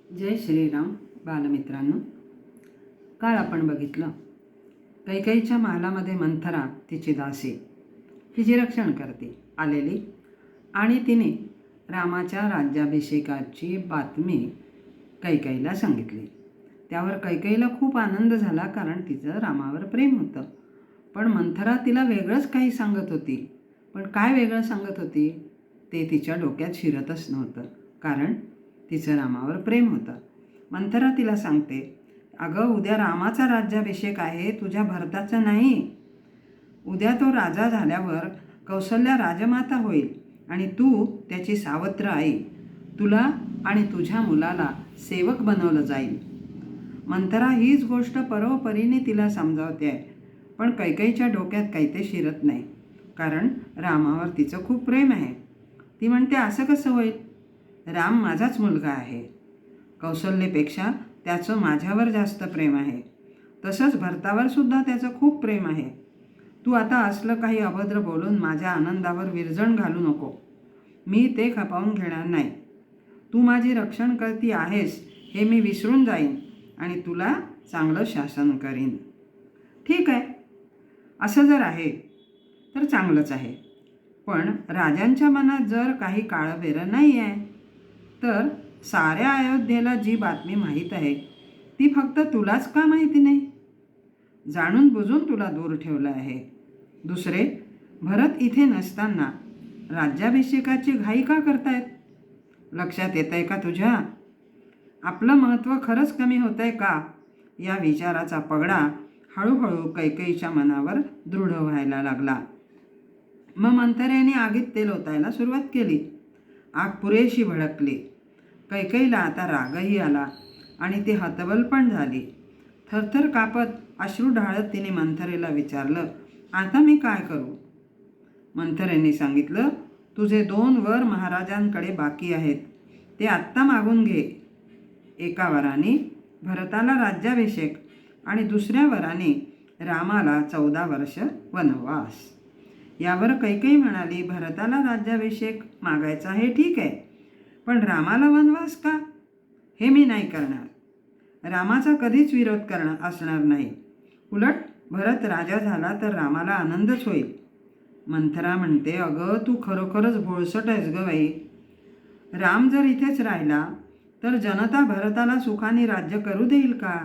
जय श्रीराम बालमित्रांनो. काल आपण बघितलं कैकेयीच्या महालामध्ये मंथरा तिची दासी तिचे रक्षण करते आलेली आणि तिने रामाच्या राज्याभिषेकाची बातमी कैकेयीला सांगितली. त्यावर कैकेयीला खूप आनंद झाला, कारण तिचं रामावर प्रेम होतं. पण मंथरा तिला वेगळंच काही सांगत होती. पण काय वेगळं सांगत होती ते तिच्या डोक्यात शिरतच नव्हतं, कारण तिचं रामावर प्रेम होतं. मंथरा तिला सांगते, अगं उद्या रामाचा राज्याभिषेक आहे, तुझ्या भरताचा नाही. उद्या तो राजा झाल्यावर कौसल्या राजमाता होईल आणि तू त्याची सावत्र आई. तुला आणि तुझ्या मुलाला सेवक बनवलं जाईल. मंथरा हीच गोष्ट परोपरीने तिला समजावते आहे, पण कैकेयीच्या डोक्यात काही ते शिरत नाही, कारण रामावर तिचं खूप प्रेम आहे. ती म्हणते, असं कसं होईल? राम माझाच मुलगा आहे. कौसल्येपेक्षा त्याचं माझ्यावर जास्त प्रेम आहे. तसंच भरतावर सुद्धा त्याचं खूप प्रेम आहे. तू आता असलं काही अभद्र बोलून माझ्या आनंदावर विरजण घालू नको. मी ते खपावून घेणार नाही. तू माझी रक्षण करती आहेस हे मी विसरून जाईन आणि तुला चांगलं शासन करीन. ठीक आहे, असं जर आहे तर चांगलंच आहे. पण राजांच्या मनात जर काही काळबेरं नाही आहे, तर साऱ्या अयोध्येला जी बातमी माहीत आहे ती फक्त तुलाच का माहिती नाही? जाणून बुजून तुला दूर ठेवलं आहे. दुसरे, भरत इथे नसताना राज्याभिषेकाची घाई का करतायत? लक्षात येत आहे का तुझ्या? आपलं महत्त्व खरंच कमी होत आहे का? या विचाराचा पगडा हळूहळू कैकेयीच्या मनावर दृढ व्हायला लागला. मग मंथरेने आगीत तेल ओतायला सुरुवात केली. आग पुरेशी भडकली. कैकेयीला आता रागही आला आणि ती हतबल पण झाली. थरथर कापत अश्रू ढाळत तिने मंथरेला विचारलं, आता मी काय करू? मंथरेने सांगितलं, तुझे 2 वर महाराजांकडे बाकी आहेत, ते आत्ता मागून घे. एका वराने भरताला राज्याभिषेक आणि दुसऱ्या वराने रामाला 14 वर्ष वनवास. यावर कैकेयी म्हणाली, भरताला राज्याभिषेक मागायचा हे ठीक आहे, पण रामाला वनवास का? हे मी नाही करणार. रामाचा कधीच विरोध असणार नाही. उलट भरत राजा झाला तर रामाला आनंदच होईल. मंथरा म्हणते, अगं तू खरोखरच भोळसट आहेस गं बाई. राम जर इथेच राहिला तर जनता भरताला सुखाने राज्य करू देईल का?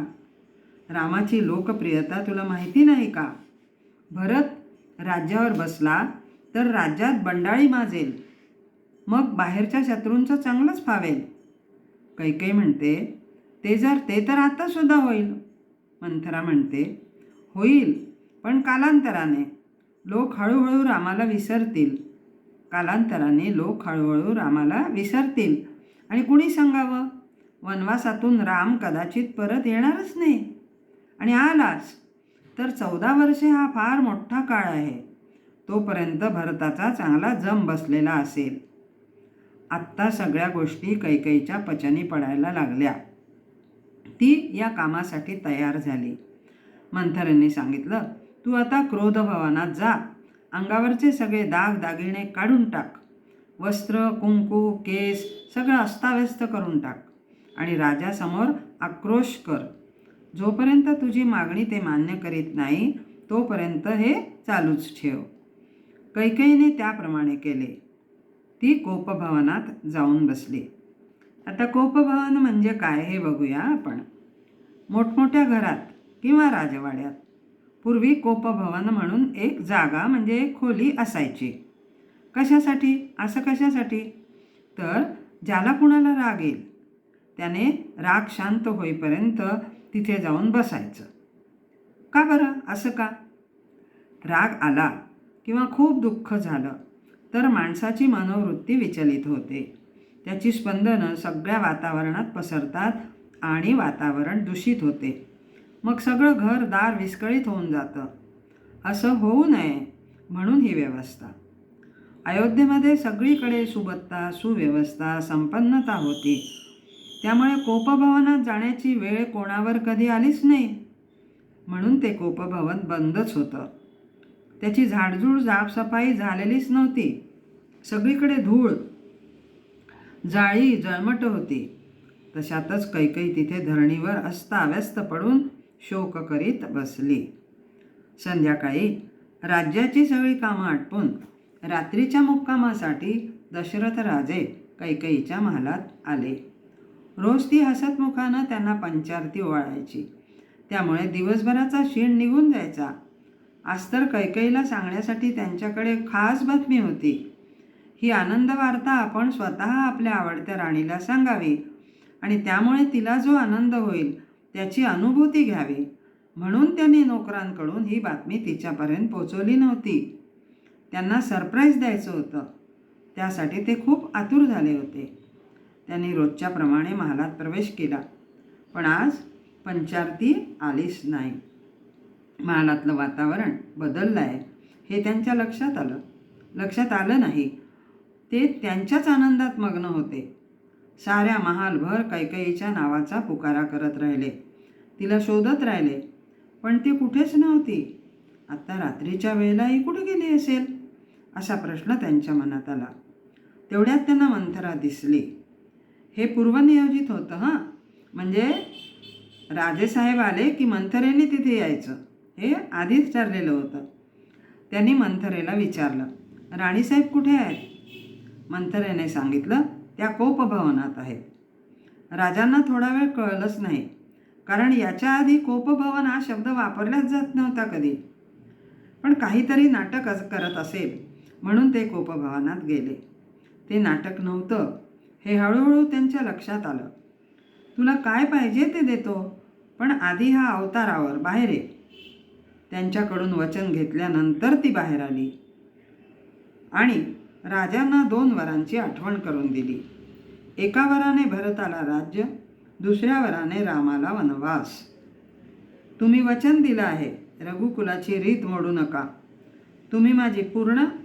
रामाची लोकप्रियता तुला माहिती नाही का? भरत राज्यावर बसला तर राज्यात बंडाळी माजेल, मग बाहेरच्या शत्रूंचं चांगलंच फावेल. कैकेयी म्हणते, ते तर आता सुद्धा होईल. मंथरा म्हणते, होईल, पण कालांतराने. लोक हळूहळू रामाला विसरतील आणि कुणी सांगावं? वनवासातून राम कदाचित परत येणारच नाही, आणि आलाच तर 14 वर्षे हा फार मोठा काळ आहे. तोपर्यंत भरताचा चांगला जम बसलेला असेल. आत्ता सगळ्या गोष्टी कैकेयीच्या पचनी पडायला लागल्या. ती या कामासाठी तयार झाली. मंथरेने सांगितलं, तू आता क्रोधभवनात जा. अंगावरचे सगळे दाग दागिने काढून टाक. वस्त्र, कुंकू, केस सगळं अस्ताव्यस्त करून टाक आणि राजासमोर आक्रोश कर. जोपर्यंत तुझी मागणी ते मान्य करीत नाही तोपर्यंत हे चालूच ठेव. कैकेयीने त्याप्रमाणे केले. ती कोपभवनात जाऊन बसली. आता कोपभवन म्हणजे काय हे बघूया आपण. मोठमोठ्या घरात किंवा राजवाड्यात पूर्वी कोपभवन म्हणून एक जागा म्हणजे एक खोली असायची. कशासाठी? असं कशासाठी? तर ज्याला कुणाला राग येईल त्याने राग शांत होईपर्यंत तिथे जाऊन बसायचं. का बरं असं का? राग आला किंवा खूप दुःख झालं तर माणसाची मनोवृत्ती विचलित होते. त्याची स्पंदनं सगळ्या वातावरणात पसरतात आणि वातावरण दूषित होते. मग सगळं घरदार विस्कळीत होऊन जातं. असं होऊ नये म्हणून ही व्यवस्था. अयोध्येमध्ये सगळीकडे सुबत्ता, सुव्यवस्था, संपन्नता होती. त्यामुळे कोपभवनात जाण्याची वेळ कोणावर कधी आलीच नाही. म्हणून ते कोपभवन बंदच होतं. त्याची झाडझूड साफसफाई झालेलीच नव्हती. सगळीकडे धूळ, जाळी, जळमट होती. तशातच कैकई तिथे धरणीवर अस्ताव्यस्त पडून शोक करीत बसली. संध्याकाळी राज्याची सगळी कामं आटपून रात्रीच्या मुक्कामासाठी दशरथ राजे कैकईच्या महालात आले. रोज ती हसतमुखानं त्यांना पंचारती ओवाळायची, त्यामुळे दिवसभराचा शीण निघून जायचा. आज तर कैकईला सांगण्यासाठी त्यांच्याकडे खास बातमी होती. ही आनंद वार्ता आपण स्वतः आपल्या आवडत्या राणीला सांगावी आणि त्यामुळे तिला जो आनंद होईल त्याची अनुभूती घ्यावी, म्हणून त्यांनी नोकरांकडून ही बातमी तिच्यापर्यंत पोचवली नव्हती. त्यांना सरप्राईज द्यायचं होतं, त्यासाठी ते खूप आतुर झाले होते. त्यांनी रोजच्याप्रमाणे महालात प्रवेश केला, पण आज पंचारती आलीच नाही. महालातलं वातावरण बदललं आहे हे त्यांच्या लक्षात आलं नाही. ते त्यांच्याच आनंदात मग्न होते. साऱ्या महालभर कैकईच्या नावाचा पुकारा करत राहिले, तिला शोधत राहिले, पण ती कुठेच नव्हती. आता रात्रीच्या वेळेला ही कुठे गेली असेल असा प्रश्न त्यांच्या मनात आला. तेवढ्यात त्यांना मंथरा दिसली. हे पूर्वनियोजित होतं हां, म्हणजे राजेसाहेब आले की मंथरेने तिथे यायचं, हे आधीच ठरलेलं होतं. त्यांनी मंथरेला विचारलं, राणीसाहेब कुठे आहेत? मंथरेने सांगितलं, त्या कोपभवनात आहेत. राजांना थोडा वेळ कळलंच नाही, कारण याच्या आधी कोपभवन हा शब्द वापरलाच जात नव्हता कधी. पण काहीतरी नाटक करत असेल म्हणून ते कोपभवनात गेले. ते नाटक नव्हतं हे हळूहळू त्यांच्या लक्षात आलं. तुला काय पाहिजे ते देतो, पण आधी हा अवतारावर बाहेर ये. त्यांच्याकडून वचन घेतल्यानंतर ती बाहेर आली आणि राजांना 2 वरांची आठवण करून दिली. एका वराने भरताला राज्य, दुसऱ्या वराने रामाला वनवास. तुम्ही वचन दिलं आहे, रघुकुलाची रीत मोडू नका. तुम्ही माझी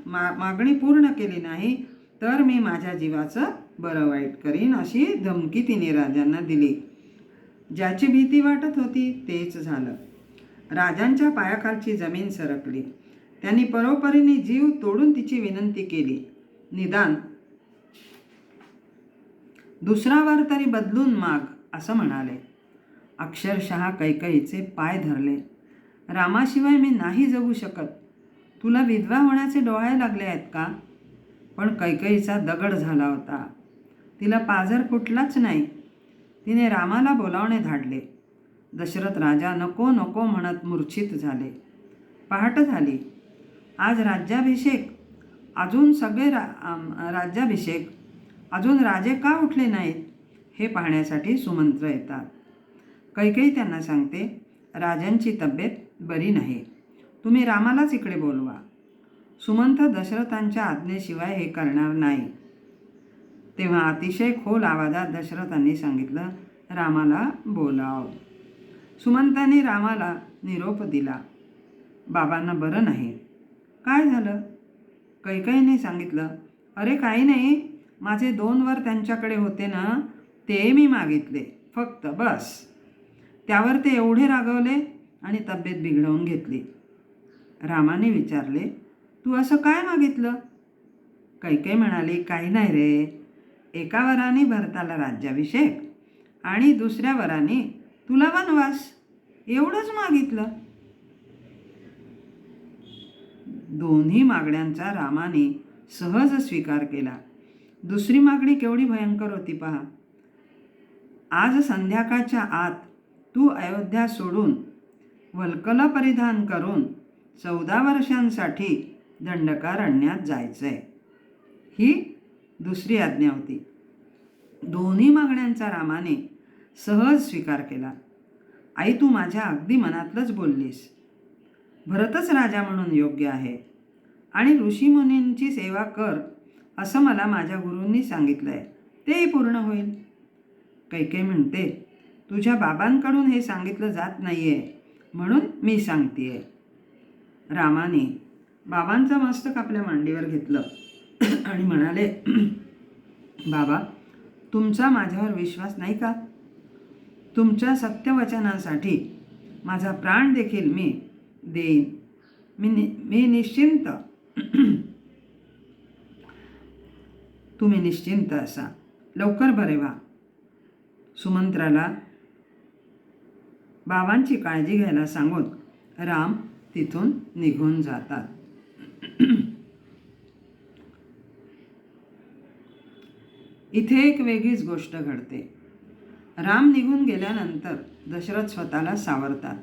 मागणी पूर्ण केली नाही तर मी माझ्या जीवाचं बरं वाईट करीन, अशी धमकी तिने राजांना दिली. ज्याची भीती वाटत होती तेच झालं. राजांच्या पायाखालची जमीन सरकली. त्यांनी परोपरीने जीव तोडून तिची विनंती केली, निदान दुसरा वार तरी बदलून माग, असं म्हणाले. अक्षरशः कैकईचे पाय धरले. रामाशिवाय मी नाही जगू शकत. तुला विधवा होण्याचे डोळे लागले आहेत का? पण कैकईचा दगड झाला होता. तिला पाझर फुटलाच नाही. तिने रामाला बोलावणे धाडले. दशरथ राजा नको नको म्हणत मूर्छित झाले. पहाट झाली. आज राज्याभिषेक. अजून राजे का उठले नाहीत हे पाहण्यासाठी सुमंत्र येतात. कैकई त्यांना सांगते, राजांची तब्येत बरी नाही, तुम्ही रामालाच इकडे बोलवा. सुमंत दशरथांच्या आज्ञेशिवाय हे करणार नाही. तेव्हा अतिशय खोल आवाजात दशरथांनी सांगितलं, रामाला बोलाव. सुमंतांनी रामाला निरोप दिला. बाबांना बरं नाही. काय झालं? कैकईने सांगितलं, अरे काही नाही, माझे 2 वर त्यांच्याकडे होते ना, ते मी मागितले फक्त, बस. त्यावर ते एवढे रागवले आणि तब्येत बिघडवून घेतली. रामाने विचारले, तू असं काय मागितलं? कैकई म्हणाली, काही नाही रे, एका वराने भरताला राज्याभिषेक आणि दुसऱ्या वराने तुला वनवास, एवढंच मागितलं. दोन्ही मागण्यांचा रामाने सहज स्वीकार केला. दुसरी मागणी केवढी भयंकर होती पहा. आज संध्याकाळच्या आत तू अयोध्या सोडून वल्कल परिधान करून 14 वर्षांसाठी दंडकारण्यात जायचंय. ही दुसरी आज्ञा होती. दोन्ही मागण्यांचा रामाने सहज स्वीकार केला. आई, तू माझ्या अगदी मनातलंच बोललीस. भरतच राजा म्हणून योग्य आहे आणि ऋषीमुनींची सेवा कर असं मला माझ्या गुरूंनी सांगितलं आहे, तेही पूर्ण होईल. कैकई म्हणते, तुझ्या बाबांकडून हे सांगितलं जात नाही आहे म्हणून मी सांगते आहे. रामाने बाबांचं मस्तक आपल्या मांडीवर घेतलं आणि म्हणाले, बाबा, तुमचा माझ्यावर विश्वास नाही का? तुमच्या सत्यवचनासाठी माझा प्राण देखील मी देईन. मी निश्चिंत. तुम्ही निश्चिंत असा, लवकर बरे व्हा. सुमंत्राला बाबांची काळजी घ्यायला सांगून राम तिथून निघून जातात. इथे एक वेगळीच गोष्ट घडते. राम निघून गेल्यानंतर दशरथ स्वतःला सावरतात.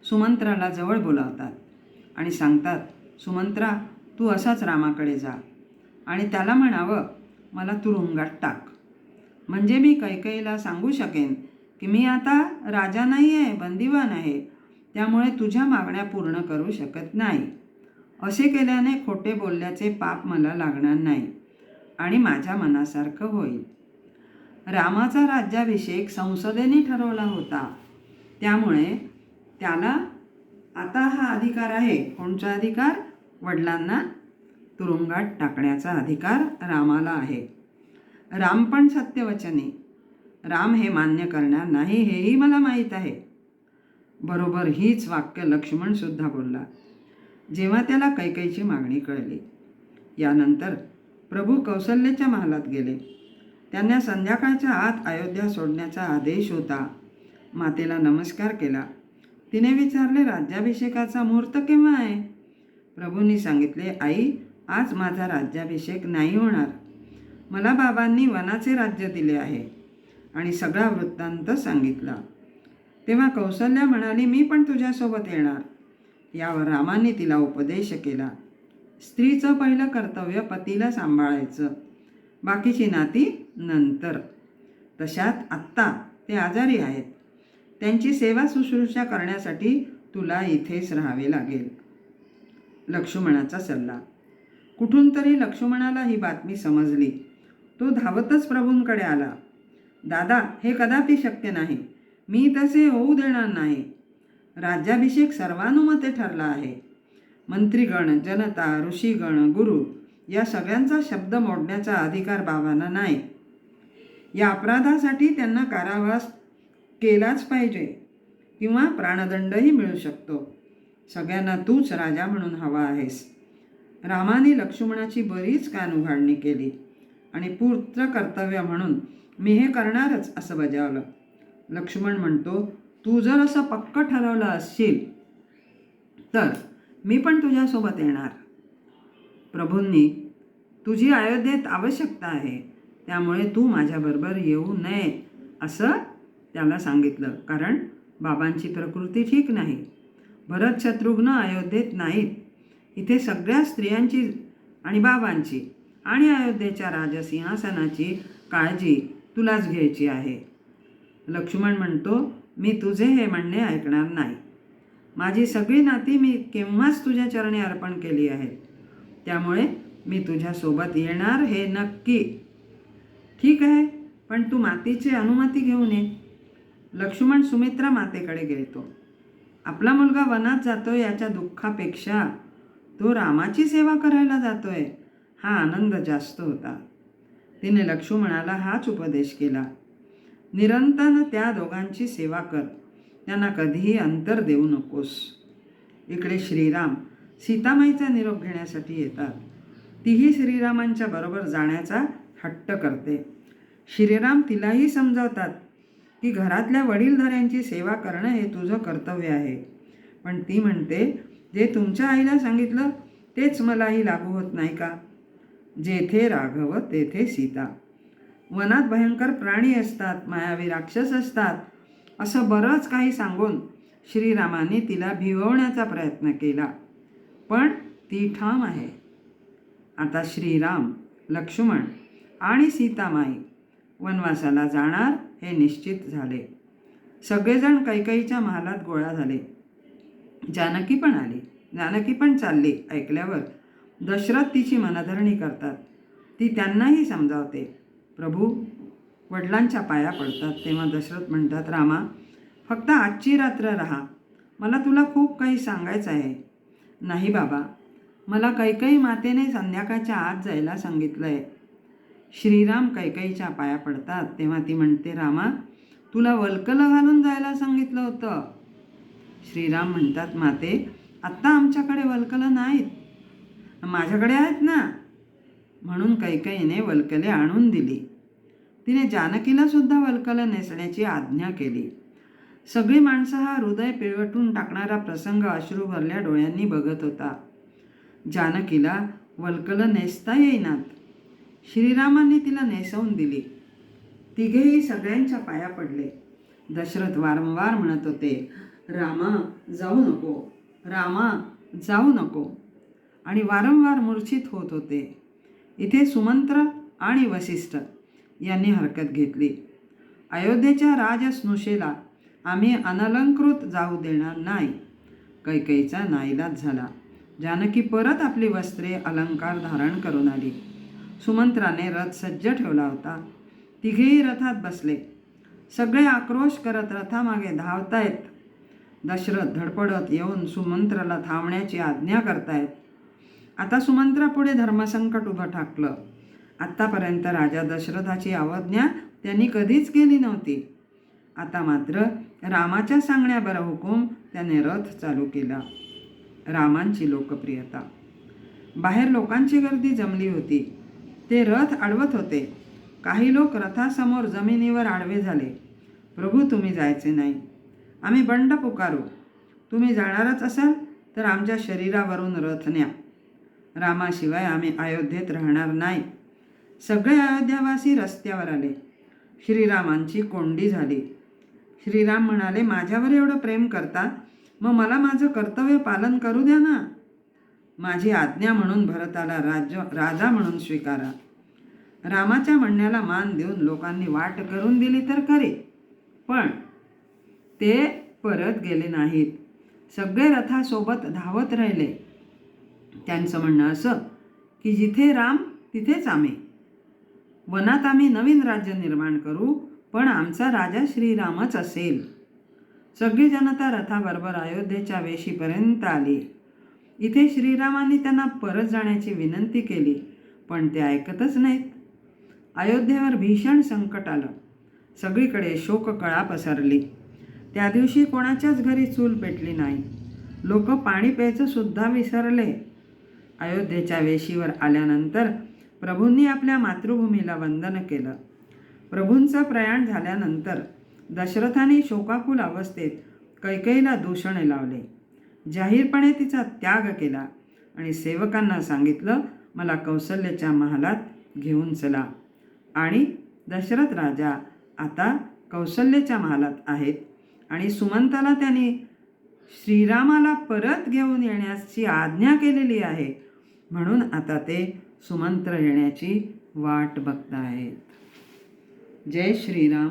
सुमंत्राला जवळ बोलावतात आणि सांगतात, सुमंत्रा, तू असाच रामाकडे जा आणि त्याला म्हणावं, मला तुरुंगात टाक. म्हणजे मी कैकेयीला सांगू शकेन की मी आता राजा नाही आहे, बंदिवान आहे, त्यामुळे तुझ्या मागण्या पूर्ण करू शकत नाही. असे केल्याने खोटे बोलल्याचे पाप मला लागणार नाही आणि माझ्या मनासारखं होईल. रामाचा राज्याभिषेक संसदेने ठरवला होता, त्यामुळे त्याला आता हा अधिकार आहे. कोणचा अधिकार? वडिलांना तुरुंगात टाकण्याचा अधिकार रामाला आहे. राम पण सत्यवचनी. राम हे मान्य करणार नाही हेही मला माहीत आहे. बरोबर हीच वाक्य लक्ष्मणसुद्धा बोलला जेव्हा त्याला कैकेयीची मागणी कळली. यानंतर प्रभू कौसल्याच्या महालात गेले. त्यांना संध्याकाळच्या आत अयोध्या सोडण्याचा आदेश होता. मातेला नमस्कार केला. तिने विचारले, राज्याभिषेकाचा मुहूर्त केव्हा आहे? प्रभूंनी सांगितले, आई, आज माझा राज्याभिषेक नाही होणार. मला बाबांनी वनाचे राज्य दिले आहे आणि सगळा वृत्तांत सांगितला. तेव्हा कौसल्या म्हणाली, मी पण तुझ्यासोबत येणार. यावर रामाने तिला उपदेश केला. स्त्रीचं पहिलं कर्तव्य पतीला सांभाळायचं, बाकीची नाती नंतर. तशात आत्ता ते आजारी आहेत. त्यांची सेवा शुश्रूषा करण्यासाठी तुला इथेच राहावे लागेल. लक्ष्मणाचा सल्ला. कुठून तरी लक्ष्मणाला ही बातमी समजली. तो धावतच प्रभूंकडे आला. दादा, हे कदापि शक्य नाही. मी तसे होऊ देणार नाही. राज्याभिषेक सर्वानुमते ठरला आहे. मंत्रीगण, जनता, ऋषीगण, गुरु या सगळ्यांचा शब्द मोडण्याचा अधिकार बाबांना नाही. या अपराधासाठी त्यांना कारावास केलाच पाहिजे किंवा प्राणदंडही मिळू शकतो. सगळ्यांना तूच राजा म्हणून हवा आहेस. रामाने लक्ष्मणाची बरीच कानउघाडणी केली आणि पुत्र कर्तव्य म्हणून मी हे करणारच असं बजावलं. लक्ष्मण म्हणतो, तू जर असं पक्क ठरवलं असशील तर मी पण तुझ्यासोबत येणार. प्रभूंनी तुझी अयोध्येत आवश्यकता आहे, त्यामुळे तू माझ्याबरोबर येऊ नये असं त्याला सांगितलं. कारण बाबांची प्रकृती ठीक नाही. भरत शत्रुघ्न अयोध्येत नाहीत. इथे सगळ्या स्त्रियांची आणि बाबांची आणि अयोध्येच्या राजसिंहासनाची काळजी तुलाच घ्यायची आहे. लक्ष्मण म्हणतो, मी तुझे हे म्हणणे ऐकणार नाही. माझी सगळी नाती मी केव्हाच तुझ्या चरणी अर्पण केली आहेत, त्यामुळे मी तुझ्यासोबत येणार हे नक्की. ठीक आहे, पण तू मातेची अनुमती घेऊन ये. लक्ष्मण सुमित्रा मातेकडे गेतो. आपला मुलगा वनात जातोय याच्या दुःखापेक्षा तो रामाची सेवा करायला जातोय हा आनंद जास्त होता. तिने लक्ष्मणाला हाच उपदेश केला, निरंतर त्या दोघांची सेवा कर, त्यांना कधीही अंतर देऊ नकोस. इकडे श्रीराम सीतामाईचा निरोप घेण्यासाठी येतात. तीही श्रीरामांच्या बरोबर जाण्याचा हट्ट करते. श्रीराम तिलाही समजावतात की घरातल्या वडीलधाऱ्यांची सेवा करणं हे तुझं कर्तव्य आहे. पण ती म्हणते, जे तुमच्या आईला सांगितलं तेच मलाही लागू होत नाही का? जेथे राघव तेथे सीता. वनात भयंकर प्राणी असतात, मायावी राक्षस असतात, असं बरंच काही सांगून श्रीरामाने तिला भिववण्याचा प्रयत्न केला, पण ती ठाम आहे. आता श्रीराम, लक्ष्मण आणि सीतामाई वनवासाला जाणार हे निश्चित झाले. सगळेजण कैकेयीच्या महालात गोळा झाले. जानकी पण चालली. ऐकल्यावर दशरथ तिची मनधरणी करतात. ती त्यांनाही समजावते. प्रभू वडिलांच्या पाया पडतात. तेव्हा दशरथ म्हणतात, रामा, फक्त आजची रात्र राहा. मला तुला खूप काही सांगायचं आहे. नाही बाबा, मला कैकेयी मातेने संध्याकाळच्या आत जायला सांगितलं आहे. श्रीराम कैकेयीच्या पाया पडतात. तेव्हा ती म्हणते, रामा, तुला वल्कलं घालून जायला सांगितलं होतं. श्रीराम म्हणतात, माते, आत्ता आमच्याकडे वल्कलं नाहीत. माझ्याकडे आहेत ना. म्हणून कैकेयीने वल्कले आणून दिली. तिने जानकीला सुद्धा वल्कल नेसण्याची आज्ञा केली. सगळी माणसं हा हृदय पिळवटून टाकणारा प्रसंग अश्रू भरल्या डोळ्यांनी बघत होता. जानकीला वल्कल नेसता येईनात. श्रीरामांनी तिला नेसवून दिली. तिघेही सगळ्यांच्या पाया पडले. दशरथ वारंवार म्हणत होते, रामा जाऊ नको, रामा जाऊ नको, आणि वारंवार मूर्छित होत होते. इथे सुमंत्र आणि वसिष्ठ यांनी हरकत घेतली. अयोध्येच्या राजस्नुषेला आम्ही अनलंकृत जाऊ देणार नाही. कैकेयीचा नाईलाज झाला. जानकी परत आपली वस्त्रे अलंकार धारण करून आली. सुमंत्राने रथ सज्ज ठेवला होता. तिघेही रथात बसले. सगळे आक्रोश करत रथामागे धावतायत. दशरथ धडपडत येऊन सुमंत्राला थांबण्याची आज्ञा करतायत. आता सुमंत्रापुढे धर्मसंकट उभं ठाकलं. आत्तापर्यंत राजा दशरथाची अवज्ञा त्यांनी कधीच केली नव्हती. आता मात्र रामाच्या सांगण्याबरा हुकूम त्याने रथ चालू केला. रामांची लोकप्रियता. बाहेर लोकांची गर्दी जमली होती. ते रथ अडवत होते. काही लोक रथासमोर जमिनीवर आडवे झाले. प्रभू, तुम्ही जायचे नाही. आम्ही बंड पुकारू. तुम्ही जाणारच असाल तर आमच्या शरीरावरून रथ न्या. रामाशिवाय आम्ही अयोध्येत राहणार नाही. सगळे अयोध्यावासी रस्त्यावर आले. श्रीरामांची कोंडी झाली. श्रीराम म्हणाले, माझ्यावर एवढं प्रेम करता, मग मला माझं कर्तव्य पालन करू द्या ना. माझी आज्ञा म्हणून भरताला राजा म्हणून स्वीकारा. रामाच्या म्हणण्याला मान देऊन लोकांनी वाट करून दिली तर खरी, पण ते परत गेले नाहीत. सगळे रथासोबत धावत राहिले. त्यांचं म्हणणं असं की जिथे राम तिथेच आम्ही. वनात आम्ही नवीन राज्य निर्माण करू, पण आमचा राजा श्रीरामच असेल. सगळी जनता रथाबरोबर अयोध्येच्या वेशीपर्यंत आली. इथे श्रीरामांनी त्यांना परत जाण्याची विनंती केली, पण ते ऐकतच नाहीत. अयोध्येवर भीषण संकट आलं. सगळीकडे शोककळा पसरली. त्या दिवशी कोणाच्याच घरी चूल पेटली नाही. लोक पाणी प्यायचं सुद्धा विसरले. अयोध्येच्या वेशीवर आल्यानंतर प्रभूंनी आपल्या मातृभूमीला वंदन केलं. प्रभूंचं प्रयाण झाल्यानंतर दशरथाने शोकाकुल अवस्थेत कैकेयीला दूषणे लावले. जाहीरपणे तिचा त्याग केला आणि सेवकांना सांगितलं, मला कौसल्याच्या महालात घेऊन चला. आणि दशरथ राजा आता कौसल्याच्या महालात आहेत आणि सुमंताला त्यांनी श्रीरामाला परत घेऊन येण्याची आज्ञा केलेली आहे. म्हणून आता ते सुमंत्र येण्याची वाट बघतायत. जय श्रीराम.